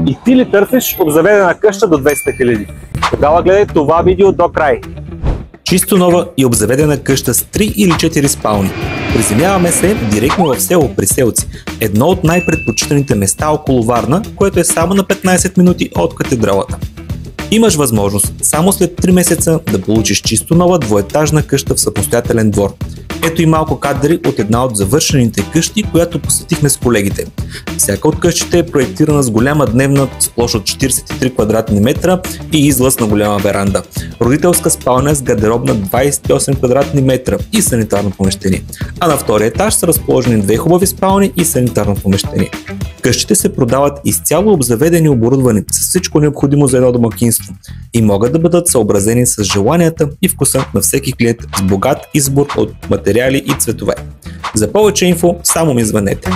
И ти ли търсиш обзаведена къща до 200 000? Тогава гледай това видео до край. Чисто нова и обзаведена къща с 3 или 4 спални. Приземяваме се директно в село Приселци, едно от най-предпочитаните места около Варна, което е само на 15 минути от катедралата. Имаш възможност само след 3 месеца да получиш чисто нова двоетажна къща в самостоятелен двор. Ето и малко кадри от една от завършените къщи, която посетихме с колегите. Всяка от къщите е проектирана с голяма дневна с площ от 43 квадратни метра и излъз на голяма веранда. Родителска спалня с гардеробна 28 квадратни метра и санитарно помещение. А на втория етаж са разположени 2 хубави спални и санитарно помещение. Къщите се продават изцяло обзаведени и оборудвани с всичко необходимо за едно домакинство и могат да бъдат съобразени с желанията и вкуса на всеки клиент с богат избор от материали и цветове. За повече инфо само ми звънете.